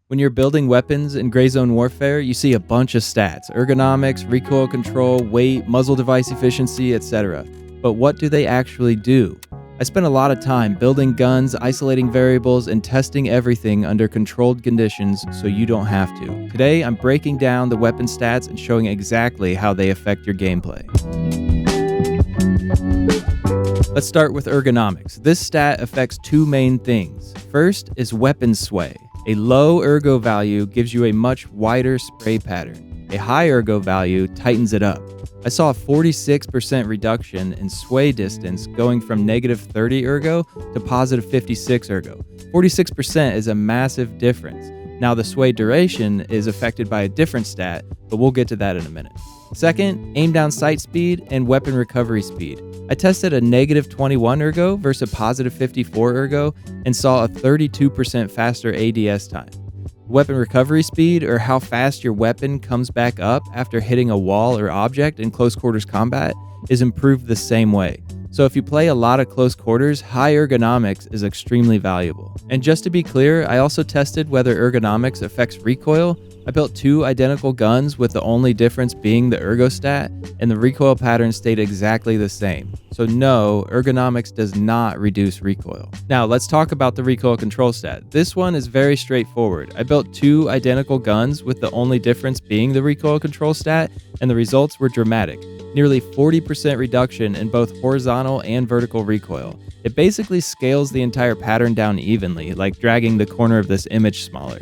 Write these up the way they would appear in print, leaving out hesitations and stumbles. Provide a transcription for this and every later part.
When you're building weapons in gray zone warfare, you see a bunch of stats: ergonomics, recoil control, weight, muzzle device efficiency, etc. But what do they actually do? I spent a lot of time building guns, isolating variables, and testing everything under controlled conditions so you don't have to. Today, I'm breaking down the weapon stats and showing exactly how they affect your gameplay. Let's start with ergonomics. This stat affects two main things. First is weapon sway. A low ergo value gives you a much wider spray pattern. A high ergo value tightens it up. I saw a 46% reduction in sway distance going from negative 30 ergo to positive 56 ergo. 46% is a massive difference. Now the sway duration is affected by a different stat, but we'll get to that in a minute. Second, aim down sight speed and weapon recovery speed. I tested a negative 21 ergo versus a positive 54 ergo and saw a 32% faster ADS time. Weapon recovery speed, or how fast your weapon comes back up after hitting a wall or object in close quarters combat, is improved the same way. So if you play a lot of close quarters, high ergonomics is extremely valuable. And just to be clear, I also tested whether ergonomics affects recoil. I built two identical guns with the only difference being the ergo stat, and the recoil pattern stayed exactly the same. So no, ergonomics does not reduce recoil. Now let's talk about the recoil control stat. This one is very straightforward. I built two identical guns with the only difference being the recoil control stat, and the results were dramatic. Nearly 40% reduction in both horizontal and vertical recoil. It basically scales the entire pattern down evenly, like dragging the corner of this image smaller.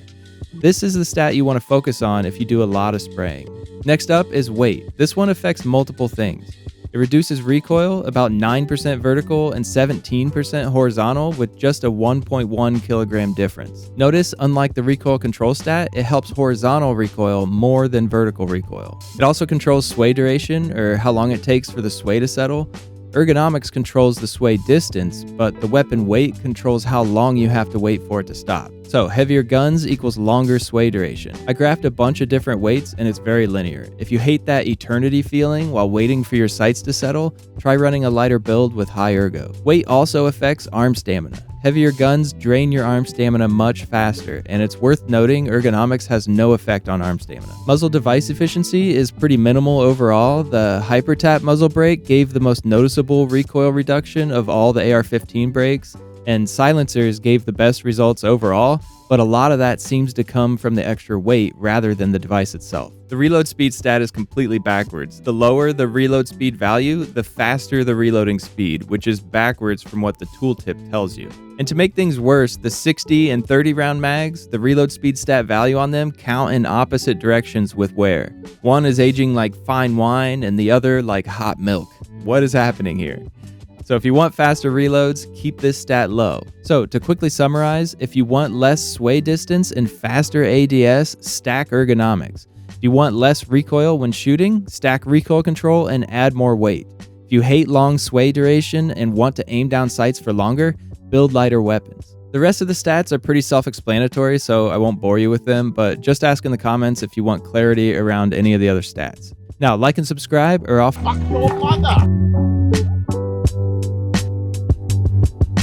This is the stat you want to focus on if you do a lot of spraying. Next up is weight. This one affects multiple things. It reduces recoil about 9% vertical and 17% horizontal with just a 1.1 kilogram difference. Notice, unlike the recoil control stat, it helps horizontal recoil more than vertical recoil. It also controls sway duration, or how long it takes for the sway to settle. Ergonomics controls the sway distance, but the weapon weight controls how long you have to wait for it to stop. So heavier guns equals longer sway duration. I graphed a bunch of different weights and it's very linear. If you hate that eternity feeling while waiting for your sights to settle, try running a lighter build with high ergo. Weight also affects arm stamina. Heavier guns drain your arm stamina much faster, and it's worth noting ergonomics has no effect on arm stamina. Muzzle device efficiency is pretty minimal overall. The hyper tap muzzle brake gave the most noticeable recoil reduction of all the AR-15 brakes, and silencers gave the best results overall, but a lot of that seems to come from the extra weight rather than the device itself. The reload speed stat is completely backwards. The lower the reload speed value, the faster the reloading speed, which is backwards from what the tooltip tells you. And to make things worse, the 60 and 30 round mags, the reload speed stat value on them count in opposite directions with wear. One is aging like fine wine and the other like hot milk. What is happening here? So if you want faster reloads, keep this stat low. So to quickly summarize, if you want less sway distance and faster ADS, stack ergonomics. If you want less recoil when shooting, stack recoil control and add more weight. If you hate long sway duration and want to aim down sights for longer, build lighter weapons. The rest of the stats are pretty self-explanatory, so I won't bore you with them, but just ask in the comments if you want clarity around any of the other stats. Now, like and subscribe or I'll fuck your mother!